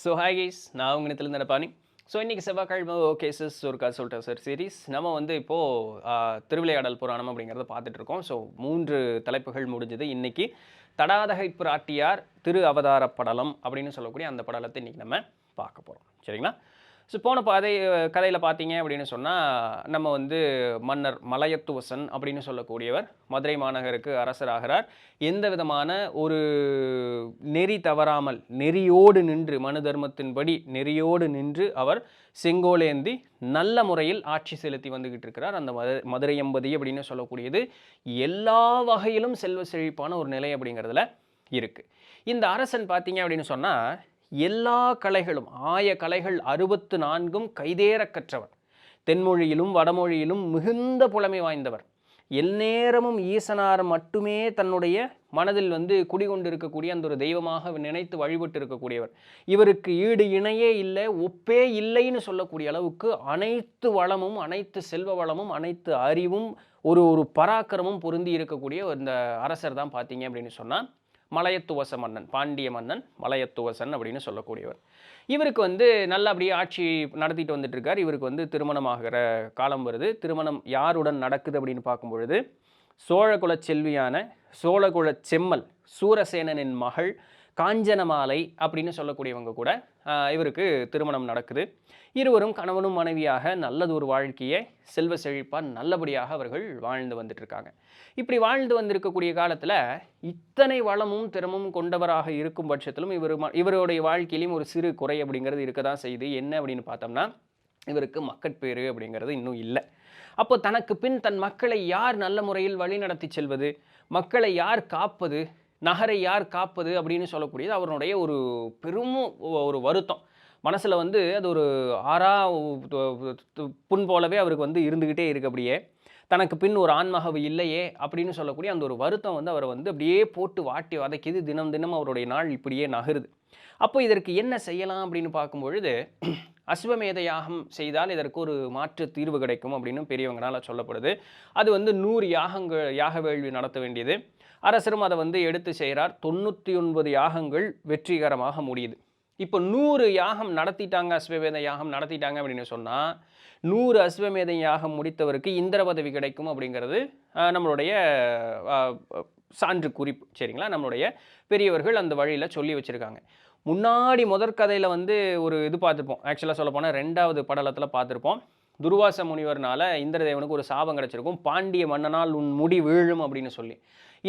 So hi guys, நான் உங்கள் இடத்துல நடப்பானி. ஸோ இன்றைக்கி செவ்வாய்க்கிழமை ஓகே சிஸ் ஒரு கதை சொல்லிட்டேன் சார் சீரீஸ். நம்ம வந்து இப்போது திருவிளையாடல் புராணம் அப்படிங்கிறத பார்த்துட்ருக்கோம். ஸோ 3 தலைப்புகள் முடிஞ்சது. இன்றைக்கி தடாதகை பிராட்டியார் திரு அவதார படலம் அப்படின்னு சொல்லக்கூடிய அந்த படலத்தை இன்றைக்கி நம்ம பார்க்க போகிறோம். சரிங்களா? ஸோ போன கதையில் பார்த்தீங்க அப்படின்னு சொன்னால், நம்ம வந்து மன்னர் மலையத்துவசன் அப்படின்னு சொல்லக்கூடியவர் மதுரை மாநகருக்கு அரசராகிறார். எந்த விதமான ஒரு நெறி தவறாமல் நெறியோடு நின்று, மனு தர்மத்தின்படி நெறியோடு நின்று அவர் செங்கோலேந்தி நல்ல முறையில் ஆட்சி செலுத்தி வந்துகிட்டு இருக்கிறார். அந்த மதுரை எம்பதி அப்படின்னு சொல்லக்கூடியது எல்லா வகையிலும் செல்வ செழிப்பான ஒரு நிலை அப்படிங்கிறதுல இருக்குது. இந்த அரசன் பார்த்தீங்க அப்படின்னு சொன்னால், எல்லா கலைகளும் ஆய கலைகள் 64ம் கைதேற கற்றவர். தென்மொழியிலும் வடமொழியிலும் மிகுந்த புலமை வாய்ந்தவர். எந்நேரமும் ஈசனார் மட்டுமே தன்னுடைய மனதில் வந்து குடிகொண்டு இருக்கக்கூடிய அந்த ஒரு தெய்வமாக நினைத்து வழிபட்டு இருக்கக்கூடியவர். இவருக்கு ஈடு இணையே இல்லை, ஒப்பே இல்லைன்னு சொல்லக்கூடிய அளவுக்கு அனைத்து வளமும், அனைத்து செல்வ வளமும், அனைத்து அறிவும், ஒரு பராக்கிரமும் பொருந்தி இருக்கக்கூடிய இந்த அரசர் தான் பார்த்தீங்க அப்படின்னு சொன்னால் மலையத்துவச மன்னன், பாண்டிய மன்னன் மலையத்துவசன் அப்படின்னு சொல்லக்கூடியவர். இவருக்கு வந்து நல்லபடியே ஆட்சி நடத்திட்டு வந்துட்டு இருக்கார். இவருக்கு வந்து திருமணமாகிற காலம் வருது. திருமணம் யாருடன் நடக்குது அப்படின்னு பார்க்கும்பொழுது, சோழகுல செல்வியான சோழகுல செம்மல் சூரசேனனின் மகள் காஞ்சனமாலை அப்படின்னு சொல்லக்கூடியவங்க கூட இவருக்கு திருமணம் நடக்குது. இருவரும் கணவனும் மனைவியாக நல்லதொரு வாழ்க்கையை செல்வ செழிப்பாக நல்லபடியாக அவர்கள் வாழ்ந்து வந்துட்டு இருக்காங்க. இப்படி வாழ்ந்து வந்திருக்கக்கூடிய காலத்தில் இத்தனை வளமும் திறமும் கொண்டவராக இருக்கும் பட்சத்திலும் இவருடைய வாழ்க்கையிலும் ஒரு சிறு குறை அப்படிங்கிறது இருக்க தான் செய்யுது. என்ன அப்படின்னு பார்த்தோம்னா, இவருக்கு மக்கட்பேறு அப்படிங்கிறது இன்னும் இல்லை. அப்போ தனக்கு பின் தன் மக்களை யார் நல்ல முறையில் வழிநடத்தி செல்வது, மக்களை யார் காப்பது, நகரை யார் காப்பது அப்படின்னு சொல்லக்கூடியது அவருடைய ஒரு பெரும் ஒரு வருத்தம். மனசில் வந்து அது ஒரு புண் போலவே அவருக்கு வந்து இருந்துக்கிட்டே இருக்கு. அப்படியே தனக்கு பின் ஒரு ஆண்மகவு இல்லையே அப்படின்னு சொல்லக்கூடிய அந்த ஒரு வருத்தம் வந்து அவரை வந்து அப்படியே போட்டு வாட்டி வதைக்குது. தினம் தினம் அவருடைய நாள் இப்படியே நகருது. அப்போ இதற்கு என்ன செய்யலாம் அப்படின்னு பார்க்கும்பொழுது, அஸ்வமேத யாகம் செய்தால் இதற்கு ஒரு மாற்று தீர்வு கிடைக்கும் அப்படின்னு பெரியவங்களால சொல்லப்படுது. அது வந்து 100 யாக வேள்வி நடத்த வேண்டியது. அரசரும் அதை வந்து எடுத்து செய்கிறார். 99 யாகங்கள் வெற்றிகரமாக முடியுது. இப்போ 100 யாகம் நடத்திட்டாங்க, அஸ்வமேத யாகம் நடத்திட்டாங்க அப்படின்னு சொன்னால், 100 அஸ்வமேத யாகம் முடித்தவருக்கு இந்திர பதவி கிடைக்கும் அப்படிங்கிறது நம்மளுடைய சான்று குறிப்பு. சரிங்களா? நம்மளுடைய பெரியவர்கள் அந்த வழியில் சொல்லி வச்சுருக்காங்க. முன்னாடி முதற்கதையில் வந்து ஒரு இது பார்த்துருப்போம். ஆக்சுவலாக சொல்ல போனால் 2வது படலத்தில் பார்த்துருப்போம். துர்வாச முனிவர்னால இந்திரதேவனுக்கு ஒரு சாபம் கிடச்சிருக்கும். பாண்டிய மன்னனால் உன் முடி வீழும் அப்படின்னு சொல்லி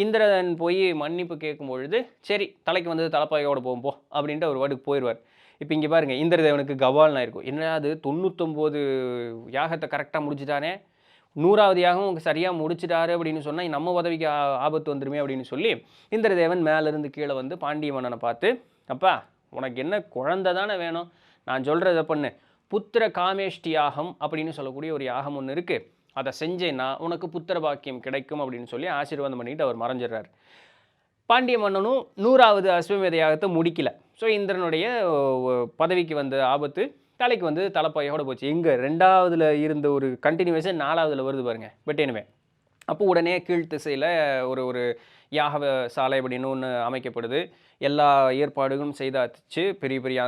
இந்திரன் போய் மன்னிப்பு கேட்கும் பொழுது, சரி தலைக்கு வந்து தலைப்பாயோடு போ அப்படின்ட்டு ஒரு வாட்டுக்கு போயிடுவார். இப்போ இங்கே பாருங்கள், இந்திரதேவனுக்கு கவால்னா இருக்கும். என்ன அது 99 யாகத்தை கரெக்டாக முடிச்சுட்டானே, 100வது யாகம் சரியாக முடிச்சிட்டாரு அப்படின்னு சொன்னால் நம்ம உதவிக்கு ஆபத்து வந்துடுமே அப்படின்னு சொல்லி இந்திரதேவன் மேலேருந்து கீழே வந்து பாண்டிய மன்னனை பார்த்து, அப்பா உனக்கு என்ன குழந்தை தானே வேணும், நான் சொல்கிறத பண்ணு, புத்திர காமேஷ்டி யாகம் அப்படின்னு சொல்லக்கூடிய ஒரு யாகம் ஒன்று இருக்குது, அதை செஞ்சேன்னா உனக்கு புத்திர பாக்கியம் கிடைக்கும் அப்படின்னு சொல்லி ஆசீர்வாதம் பண்ணிட்டு அவர் மறைஞ்சிடுறார். பாண்டிய மன்னனும் 100வது அஸ்வமேத யாகத்தை முடிக்கல. ஸோ இந்திரனுடைய பதவிக்கு வந்த ஆபத்து தலைக்கு வந்து தலைப்பாயோட போச்சு. எங்கே 2வதுல இருந்த ஒரு கண்டினியூவேஷன் 4வதுல வருது பாருங்கள். பட் எனிவே, அப்போ உடனே கீழ் திசையில் ஒரு யாக சாலை அப்படின்னு ஒன்று அமைக்கப்படுது. எல்லா ஏற்பாடுகளும் செய்தாச்சு. பெரிய பெரிய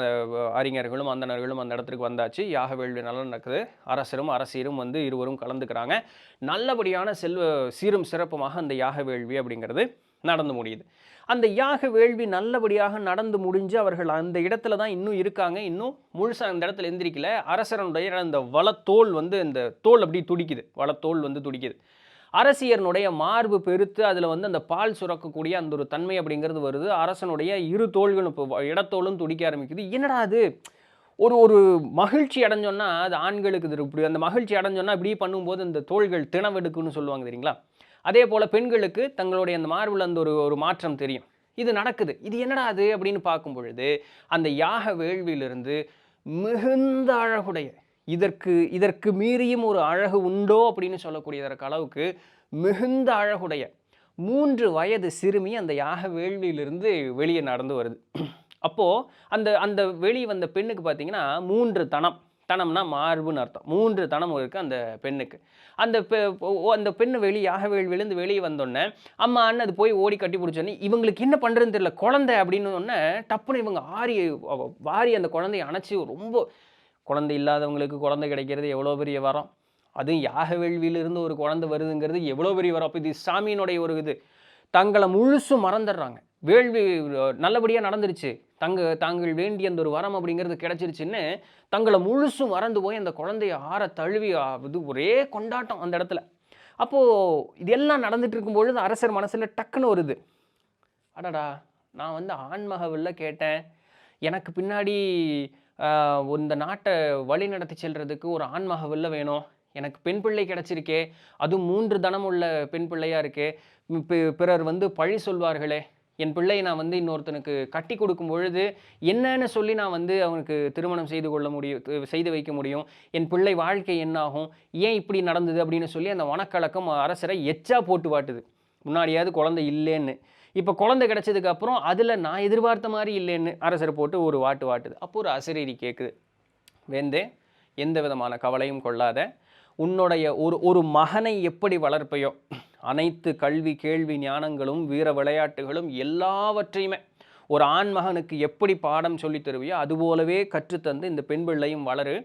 அறிஞர்களும் அந்தணர்களும் அந்த இடத்துக்கு வந்தாச்சு. யாக வேள்வி நல்லா நடக்குது. அரசரும் அரசியரும் வந்து இருவரும் கலந்துக்கிறாங்க. நல்லபடியான சீரும் சிறப்புமாக அந்த யாக வேள்வி அப்படிங்கிறது நடந்து முடியுது. அந்த யாக வேள்வி நல்லபடியாக நடந்து முடிஞ்சு அவர்கள் அந்த இடத்துல தான் இன்னும் இருக்காங்க. இன்னும் முழுசாக அந்த இடத்துல எந்திரிக்கல. அரசனுடைய அந்த வளத்தோல் வந்து இந்த தோல் அப்படி துடிக்குது. வளத்தோல் வந்து துடிக்குது. அரசியனுடைய மார்பு பெருத்து அதில் வந்து அந்த பால் சுரக்கக்கூடிய அந்த ஒரு தன்மை அப்படிங்கிறது வருது. அரசனுடைய இரு தோள்களும் இப்போ இடத்தோளும் துடிக்க ஆரம்பிக்குது. என்னடா அது, ஒரு மகிழ்ச்சி அடைஞ்சோன்னா அது ஆண்களுக்கு இது இப்படி, அந்த மகிழ்ச்சி அடைஞ்சோன்னா இப்படி பண்ணும்போது இந்த தோள்கள் திணவெடுக்குன்னு சொல்லுவாங்க தெரியுங்களா? அதே போல் பெண்களுக்கு தங்களுடைய அந்த மார்பில் அந்த ஒரு மாற்றம் தெரியும். இது நடக்குது. இது என்னடா அது அப்படின்னு பார்க்கும் பொழுது, அந்த யாக வேள்வியிலிருந்து மிகுந்த அழகுடைய, இதற்கு மீறியும் ஒரு அழகு உண்டோ அப்படின்னு சொல்லக்கூடியதற்கு அளவுக்கு மிகுந்த அழகுடைய 3 வயது சிறுமி அந்த யாக வேள்வியிலிருந்து வெளியே நடந்து வருது. அப்போது அந்த வெளியே வந்த பெண்ணுக்கு பார்த்தீங்கன்னா 3 தனம். தனம்னா மார்புன்னு அர்த்தம். 3 தனம் இருக்குது அந்த பெண்ணுக்கு. அந்த அந்த பெண்ணு விழுந்து வெளியே வந்தோடனே அம்மான்னு அது போய் ஓடி கட்டி பிடிச்சோன்னே இவங்களுக்கு என்ன பண்ணுறதுன்னு தெரியல. குழந்தை அப்படின்னோடனே டப்புன்னு இவங்க வாரி அந்த குழந்தைய அணைச்சி ரொம்ப குழந்தை இல்லாதவங்களுக்கு குழந்தை கிடைக்கிறது எவ்வளோ பெரிய வரம். அதுவும் யாக வேள்வியிலிருந்து ஒரு குழந்தை வருதுங்கிறது எவ்வளோ பெரிய வரம். அப்போ இது சாமியினுடைய ஒரு இது. தங்களை முழுசும் மறந்துடுறாங்க. வேள்வி நல்லபடியாக நடந்துருச்சு. தாங்கள் வேண்டிய அந்த ஒரு வரம் அப்படிங்கிறது கிடைச்சிருச்சுன்னு தங்களை முழுசும் மறந்து போய் அந்த குழந்தைய ஆற தழுவி இது ஒரே கொண்டாட்டம் அந்த இடத்துல. அப்போது இதெல்லாம் நடந்துட்டு இருக்கும்பொழுது அரசர் மனசில் டக்குன்னு வருது, அடடா நான் வந்து ஆண்மகவில்ல கேட்டேன், எனக்கு பின்னாடி இந்த நாட்டை வழி நடத்தி செல்றதுக்கு ஒரு ஆண்மகவில்ல வேணும், எனக்கு பெண் பிள்ளை கிடச்சிருக்கே, அதுவும் 3 தனம் உள்ள பெண் பிள்ளையாக இருக்கே, பிறர் வந்து பழி சொல்வார்களே, என் பிள்ளையை நான் வந்து இன்னொருத்தனுக்கு கட்டி கொடுக்கும் பொழுது என்னன்னு சொல்லி நான் வந்து அவனுக்கு திருமணம் செய்து வைக்க முடியும், என் பிள்ளை வாழ்க்கை என்னாகும், ஏன் இப்படி நடந்தது அப்படின்னு சொல்லி அந்த வனக்கலக்கம் அரசரை எச்சா போட்டு வாட்டுது. முன்னாடியாவது குழந்தை இல்லைன்னு, இப்போ குழந்தை கிடச்சதுக்கு அப்புறம் அதில் நான் எதிர்பார்த்த மாதிரி இல்லைன்னு அரசர் போட்டு ஒரு வாட்டுது. அப்போ ஒரு அசரீரி கேட்குது, வேந்தே எந்த விதமான கவலையும் கொள்ளாத, உன்னுடைய ஒரு மகனை எப்படி வளர்ப்பையோ அனைத்து கல்வி கேள்வி ஞானங்களும் வீர விளையாட்டுகளும் எல்லாவற்றையுமே ஒரு ஆண் மகனுக்கு எப்படி பாடம் சொல்லி தருவியோ அதுபோலவே கற்றுத்தந்து இந்த பெண் பிள்ளையும் வளரு.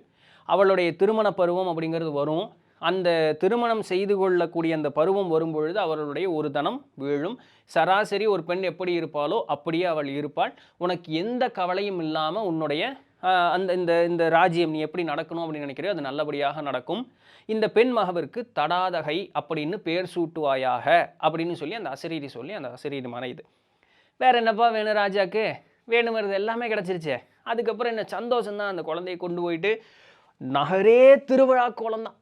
அவளுடைய திருமண பருவம் அப்படிங்கிறது வரும். அந்த திருமணம் செய்து கொள்ளக்கூடிய அந்த பருவம் வரும்பொழுது அவர்களுடைய ஒரு தனம் வீழும். சராசரி ஒரு பெண் எப்படி இருப்பாளோ அப்படியே அவள் இருப்பாள். உனக்கு எந்த கவலையும் இல்லாமல் உன்னுடைய இந்த இந்த ராஜ்யம் நீ எப்படி நடக்கணும் அப்படின்னு நினைக்கிறியோ அது நல்லபடியாக நடக்கும். இந்த பெண் மகவிற்கு தடாதகை அப்படின்னு பேர் சூட்டுவாயாக அப்படின்னு சொல்லி அந்த அசரீரி மறையுது. வேற என்னப்பா வேணும் ராஜாக்கு, வேணுங்கிறது எல்லாமே கிடச்சிருச்சே, அதுக்கப்புறம் என்ன சந்தோஷம்தான். அந்த குழந்தையை கொண்டு போயிட்டு நகரே திருவிழா கோலம்தான்.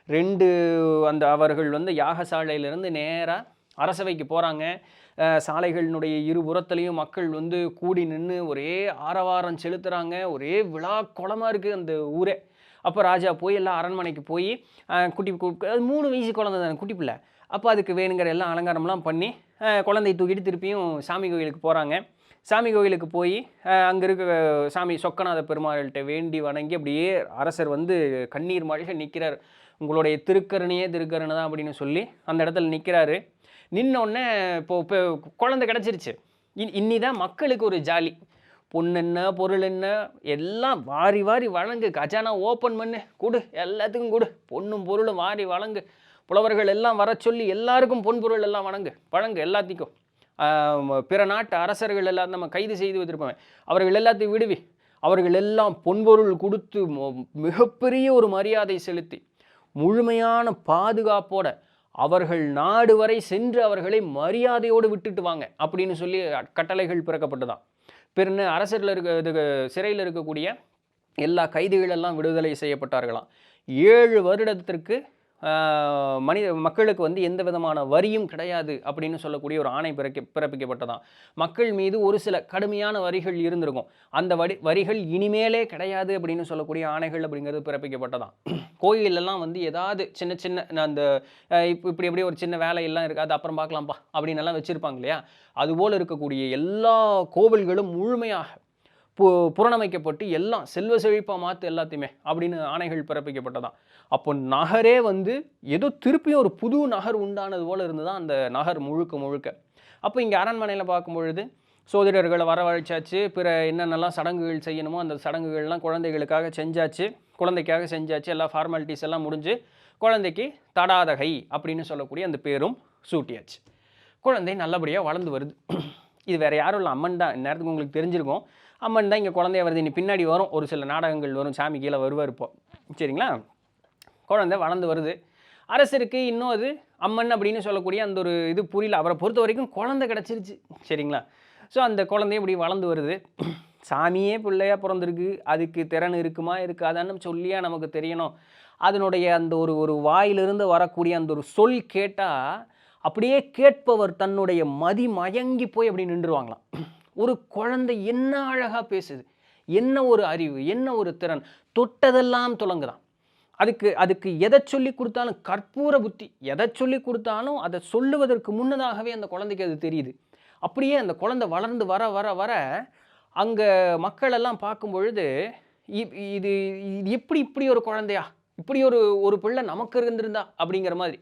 2 அந்த அவர்கள் வந்து யாகசாலையிலிருந்து நேராக அரசவைக்கு போகிறாங்க. சாலைகளினுடைய இருபுறத்துலேயும் மக்கள் வந்து கூடி நின்று ஒரே ஆரவாரம் செலுத்துகிறாங்க. ஒரே விழா குளமாக இருக்குது அந்த ஊரே. அப்போ ராஜா போய் எல்லாம் அரண்மனைக்கு போய் குட்டி 3 வயசு குழந்தை தானே, குட்டி பிள்ளை. அப்போ அதுக்கு வேணுங்கிற எல்லாம் அலங்காரம்லாம் பண்ணி குழந்தையை தூக்கிட்டு திருப்பியும் சாமி கோயிலுக்கு போகிறாங்க. சாமி கோயிலுக்கு போய் அங்கே இருக்க சாமி சொக்கநாத பெருமாள்கிட்ட வேண்டி வணங்கி அப்படியே அரசர் வந்து கண்ணீர் மழை நிற்கிறார். உங்களுடைய திருக்கருணை தான் அப்படின்னு சொல்லி அந்த இடத்துல நிற்கிறாரு. நின்னோடனே இப்போ குழந்தை கிடச்சிருச்சு. இன்னிதான் மக்களுக்கு ஒரு ஜாலி. பொண்ணு என்ன பொருள் என்ன எல்லாம் வாரி வழங்கு, கஜானா ஓப்பன் பண்ணு, கொடு, எல்லாத்துக்கும் கொடு, பொண்ணும் பொருளும் வாரி வழங்கு, புலவர்கள் எல்லாம் வர சொல்லி எல்லாருக்கும் பொன் பொருள் எல்லாம் வழங்கு எல்லாத்துக்கும். பிற நாட்டு அரசர்கள் எல்லாம் நம்ம கைது செய்து வைத்திருப்போம், அவர்கள் எல்லாத்தையும் விடுவி, அவர்கள் எல்லாம் பொன்பொருள் கொடுத்து மிகப்பெரிய ஒரு மரியாதை செலுத்தி முழுமையான பாதுகாப்போட அவர்கள் நாடு வரை சென்று அவர்களை மரியாதையோடு விட்டுட்டு வாங்க அப்படின்னு சொல்லி கட்டளைகள் பிறக்கப்பட்டுதான். பிறகு அரசரில் சிறையில் இருக்கக்கூடிய எல்லா கைதிகளெல்லாம் விடுதலை செய்யப்பட்டார்களாம். 7 வருடத்திற்கு மக்களுக்கு வந்து எந்த விதமான வரியும் கிடையாது அப்படின்னு சொல்லக்கூடிய ஒரு ஆணை பிறப்பிக்கப்பட்டதான். மக்கள் மீது ஒரு சில கடுமையான வரிகள் இருந்திருக்கும், அந்த வரிகள் இனிமேலே கிடையாது அப்படின்னு சொல்லக்கூடிய ஆணைகள் அப்படிங்கிறது பிறப்பிக்கப்பட்டதான். கோயிலெல்லாம் வந்து ஏதாவது சின்ன அந்த இப்படி ஒரு சின்ன வேலையெல்லாம் இருக்காது, அப்புறம் பார்க்கலாம்ப்பா அப்படின்னு எல்லாம் வச்சுருப்பாங்க இல்லையா, அதுபோல் இருக்கக்கூடிய எல்லா கோவில்களும் முழுமையாக புறணமைக்கப்பட்டு எல்லாம் செல்வ செழிப்பாக மாற்று எல்லாத்தையுமே அப்படின்னு ஆணைகள் பிறப்பிக்கப்பட்டதான். அப்போ நகரே வந்து ஏதோ திருப்பியும் ஒரு புது நகர் உண்டானது போல் இருந்து தான் அந்த நகர் முழுக்க. அப்போ இங்கே அரண்மனையில் பார்க்கும் பொழுது சோதிடர்களை வரவழைச்சாச்சு, பிற என்னென்னலாம் சடங்குகள் செய்யணுமோ அந்த சடங்குகள்லாம் குழந்தைக்காக செஞ்சாச்சு, எல்லா ஃபார்மாலிட்டிஸ் எல்லாம் முடிஞ்சு குழந்தைக்கு தடாதகை அப்படின்னு சொல்லக்கூடிய அந்த பேரும் சூட்டியாச்சு. குழந்தை நல்லபடியாக வளர்ந்து வருது. இது வேறு யாரும் இல்லை, அம்மன் தான். இந்நேரத்துக்கு உங்களுக்கு தெரிஞ்சிருக்கும், அம்மன் தான் இங்கே குழந்தைய வருது. இனி பின்னாடி வரும், ஒரு சில நாடகங்கள் வரும், சாமி கீழே வருவார் இப்போ, சரிங்களா. குழந்தை வளர்ந்து வருது. அரசருக்கு இன்னும் அது அம்மன் அப்படின்னு சொல்லக்கூடிய அந்த ஒரு இது புரியல. அவரை பொறுத்த வரைக்கும் குழந்தை கிடச்சிருச்சு, சரிங்களா. ஸோ அந்த குழந்தைய இப்படி வளர்ந்து வருது. சாமியே பிள்ளையாக பிறந்திருக்கு, அதுக்கு திறன் இருக்குமா இருக்காதான்னு சொல்லியா நமக்கு தெரியணும். அதனுடைய அந்த ஒரு வாயிலிருந்து வரக்கூடிய அந்த ஒரு சொல் கேட்டால் அப்படியே கேட்பவர் தன்னுடைய மயங்கி போய் அப்படி நின்றுவாங்களாம். ஒரு குழந்தை என்ன அழகாக பேசுது, என்ன ஒரு அறிவு, என்ன ஒரு திறன், தொட்டதெல்லாம் துலங்குதான். அதுக்கு எதை சொல்லி கொடுத்தாலும் கற்பூர புத்தி, எதை சொல்லி கொடுத்தாலும் அதை சொல்லுவதற்கு முன்னதாகவே அந்த குழந்தைக்கு அது தெரியுது. அப்படியே அந்த குழந்தை வளர்ந்து வர அங்கே மக்கள் எல்லாம் பார்க்கும் பொழுது இது இது எப்படி இப்படி ஒரு குழந்தையா? இப்படி ஒரு ஒரு பிள்ளை நமக்கு இருந்திருந்தா அப்படிங்கிற மாதிரி.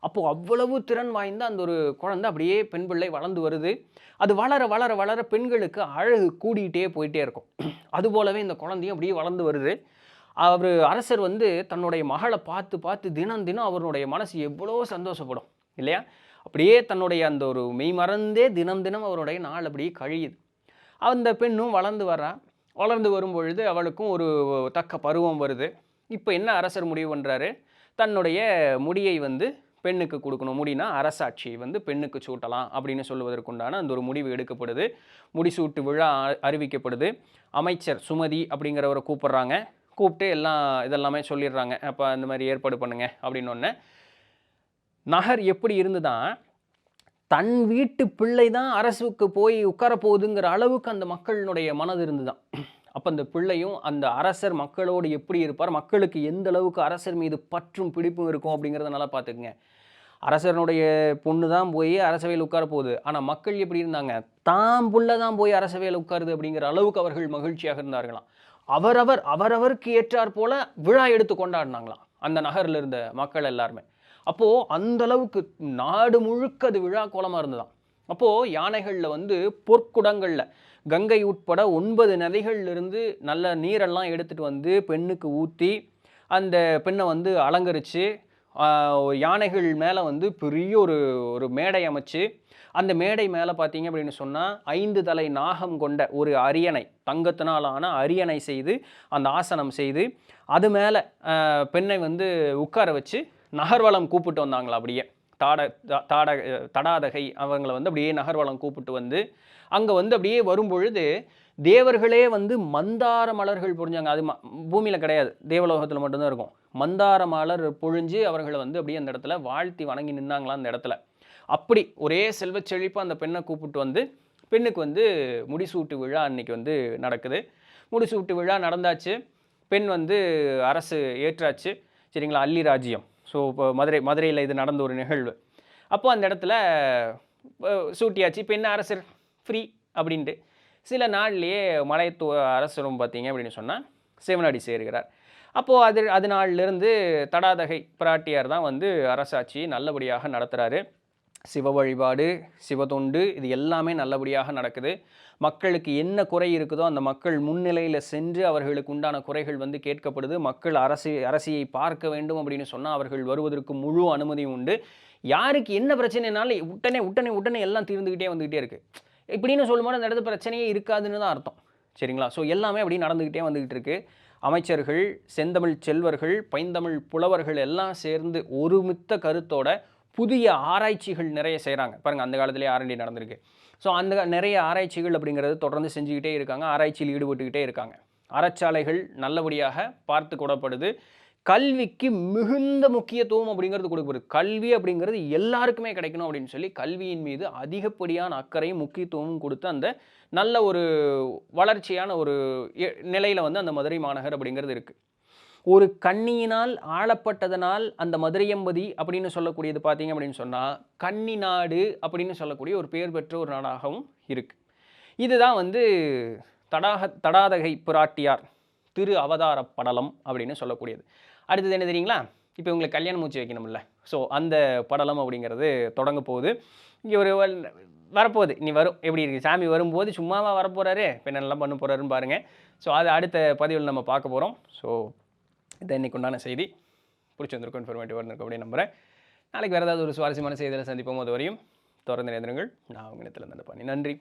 அப்போ அவ்வளவு திறன் வாய்ந்த அந்த ஒரு குழந்தை அப்படியே பெண் பிள்ளை வளர்ந்து வருது. அது வளர, வளர, வளர பெண்களுக்கு அழகு கூடிட்டே போயிட்டே இருக்கும். அதுபோலவே இந்த குழந்தையும் அப்படியே வளர்ந்து வருது. அரசர் வந்து தன்னுடைய மகள பார்த்து, பார்த்து தினம், தினம் அவருடைய மனசு எவ்வளோ சந்தோஷப்படும் இல்லையா? அப்படியே தன்னுடைய அந்த ஒரு மெய்மறந்தே தினம், தினம் அவருடைய நாள் அப்படியே கழியுது. அந்த பெண்ணும் வளர்ந்து வர்றா. வளர்ந்து வரும்பொழுது அவளுக்கும் ஒரு தக்க பருவம் வருது. இப்போ என்ன அரசர் முடிவு பண்றாரு? தன்னுடைய முடியை வந்து பெண்ணுக்கு குடுக்கணும். முடினா அரசாட்சியை வந்து பெண்ணுக்கு சூட்டலாம் அப்படின்னு சொல்லுவதற்குண்டான அந்த ஒரு முடிவு எடுக்கப்படுது. முடிசூட்டு விழா அறிவிக்கப்படுது. அமைச்சர் சுமதி அப்படிங்கிறவர கூப்பிடுறாங்க. கூப்பிட்டு எல்லாம் இதெல்லாமே சொல்லிடுறாங்க. அப்போ அந்த மாதிரி ஏற்பாடு பண்ணுங்க அப்படின்னோடனே, நகர் எப்படி இருந்துதான், தன் வீட்டு பிள்ளை தான் அரசுக்கு போய் உட்கார போகுதுங்கிற அளவுக்கு அந்த மக்களினுடைய மனது இருந்துதான். அப்போ அந்த பிள்ளையும் அந்த அரசர் மக்களோடு எப்படி இருப்பார், மக்களுக்கு எந்த அளவுக்கு அரசர் மீது பற்றும் பிடிப்பும் இருக்கும் அப்படிங்கிறத நல்லா பார்த்துக்குங்க. அரசனுடைய பொண்ணு தான் போய் அரசவையில் உட்கார போகுது. ஆனால் மக்கள் எப்படி இருந்தாங்க, தான் புள்ள தான் போய் அரசவையில் உட்காருது அப்படிங்கிற அளவுக்கு அவர்கள் மகிழ்ச்சியாக இருந்தார்களாம். அவரவருக்கு ஏற்றாற் போல விழா எடுத்து கொண்டாடினாங்களாம் அந்த நகரில் இருந்த மக்கள் எல்லாருமே. அப்போ அந்த அளவுக்கு நாடு முழுக்க அது விழா கோலமாக இருந்ததாம். அப்போ யானைகளில் வந்து பொற்குடங்கள்ல கங்கை உட்பட 9 நதிகள்லிருந்து நல்ல நீரெல்லாம் எடுத்துட்டு வந்து பெண்ணுக்கு ஊற்றி அந்த பெண்ணை வந்து அலங்கரித்து யானைகள் மேலே வந்து பெரிய ஒரு ஒரு மேடை அமைச்சு அந்த மேடை மேலே பார்த்தீங்க அப்படின்னு சொன்னால் 5 தலை நாகம் கொண்ட ஒரு அரியணை, தங்கத்தினாலான அரியணை செய்து அந்த ஆசனம் செய்து அது மேலே பெண்ணை வந்து உட்கார வச்சு நகர்வலம் கூப்பிட்டு வந்தாங்களா. அப்படியே தடாதகை அவங்கள வந்து அப்படியே நகர்வலம் கூப்பிட்டு வந்து அங்கே வந்து அப்படியே வரும்பொழுது தேவர்களே வந்து மந்தார மலர்கள் பொழிஞ்சாங்க. அது பூமியில் கிடையாது, தேவலோகத்தில் மட்டும்தான் இருக்கும். மந்தார மலர் பொழிஞ்சு அவர்களை வந்து அப்படியே அந்த இடத்துல வாழ்த்தி வணங்கி நின்னாங்களா அந்த இடத்துல. அப்படி ஒரே செல்வச் செழிப்பாக அந்த பெண்ணை கூப்பிட்டு வந்து பெண்ணுக்கு வந்து முடிசூட்டு விழா அன்னைக்கு வந்து நடக்குது. முடிசூட்டு விழா நடந்தாச்சு. பெண் வந்து அரசு ஏற்றாச்சு. சரிங்களா, அள்ளி ராஜ்யம். ஸோ இப்போ மதுரையில் இது நடந்த ஒரு நிகழ்வு. அப்போது அந்த இடத்துல சூட்டியாச்சு. இப்போ என்ன அரசர் ஃப்ரீ அப்படின்ட்டு சில நாள்லேயே மலையத்து அரசரும் பார்த்தீங்க அப்படின்னு சொன்னால் சிவனடி சேருகிறார். அப்போது அது நாளிலிருந்து தடாதகை பிராட்டியார் தான் வந்து அரசாட்சி நல்லபடியாக நடத்துகிறாரு. சிவ வழிபாடு, சிவத்தொண்டு இது எல்லாமே நல்லபடியாக நடக்குது. மக்களுக்கு என்ன குறை இருக்குதோ அந்த மக்கள் முன்னிலையில் சென்று அவர்களுக்கு உண்டான குறைகள் வந்து கேட்கப்படுது. மக்கள் அரசியை பார்க்க வேண்டும் அப்படின்னு சொன்னால் அவர்கள் வருவதற்கு முழு அனுமதியும் உண்டு. யாருக்கு என்ன பிரச்சனைனாலும் உடனே எல்லாம் தீர்ந்துக்கிட்டே வந்துக்கிட்டே இருக்குது. இப்படின்னு சொல்லும்போது அந்த இடத்துல பிரச்சனையே இருக்காதுன்னு தான் அர்த்தம். சரிங்களா? ஸோ எல்லாமே அப்படி நடந்துக்கிட்டே வந்துக்கிட்டு இருக்குது. அமைச்சர்கள், செந்தமிழ் செல்வர்கள், பைந்தமிழ் புலவர்கள் எல்லாம் சேர்ந்து ஒருமித்த கருத்தோட புதிய ஆராய்ச்சிகள் நிறைய செய்கிறாங்க. பாருங்கள், அந்த காலத்திலே ஆரண்டி நடந்திருக்கு. ஸோ அந்த நிறைய ஆராய்ச்சிகள் அப்படிங்கிறது தொடர்ந்து செஞ்சுக்கிட்டே இருக்காங்க. ஆராய்ச்சியில் ஈடுபட்டுக்கிட்டே இருக்காங்க. அறச்சாலைகள் நல்லபடியாக பார்த்து கொள்ளப்படுது. கல்விக்கு மிகுந்த முக்கியத்துவம் அப்படிங்கிறது கொடுக்கப்படுது. கல்வி அப்படிங்கிறது எல்லாருக்குமே கிடைக்கணும் அப்படின்னு சொல்லி கல்வியின் மீது அதிகப்படியான அக்கறையும் முக்கியத்துவமும் கொடுத்து அந்த நல்ல ஒரு வளர்ச்சியான ஒரு நிலையில் வந்து அந்த மதுரை மாநகர் அப்படிங்கிறது இருக்குது. ஒரு கன்னியினால் ஆளப்பட்டதனால் அந்த மதுரையம்பதி அப்படின்னு சொல்லக்கூடியது பார்த்தீங்க அப்படின்னு சொன்னால் கன்னி நாடு அப்படின்னு சொல்லக்கூடிய ஒரு பெயர் பெற்ற ஒரு நாடாகவும் இருக்குது. இதுதான் வந்து தடாதகை பிராட்டியார் திரு அவதார படலம் அப்படின்னு சொல்லக்கூடியது. அடுத்தது என்ன தெரியுங்களா? இப்போ உங்களுக்கு கல்யாணம் மூச்சு வைக்கணும்ல, ஸோ அந்த படலம் அப்படிங்கிறது தொடங்க போகுது. இங்கே ஒரு வரப்போகுது, இனி வரும். எப்படி இருக்குது சாமி வரும்போது சும்மாவா வரப்போகிறாரு, இப்போ என்னெல்லாம் பண்ண போகிறாருன்னு பாருங்கள். ஸோ அது அடுத்த பதிவில் நம்ம பார்க்க போகிறோம். ஸோ இதை இன்றைக்கு உண்டான செய்தி பிடிச்சிருந்திருக்கும், இன்ஃபர்மேட்டிவாக இருந்திருக்கும் அப்படின்னு நம்புகிறேன். நாளைக்கு வேறு ஏதாவது ஒரு சுவாரஸ்யமான செய்தியில் சந்திப்போம். அது வரையும் தொடர்ந்து நேர்ந்துங்கள். நான் உங்கள் இடத்துல இருந்து பண்ணி நன்றி.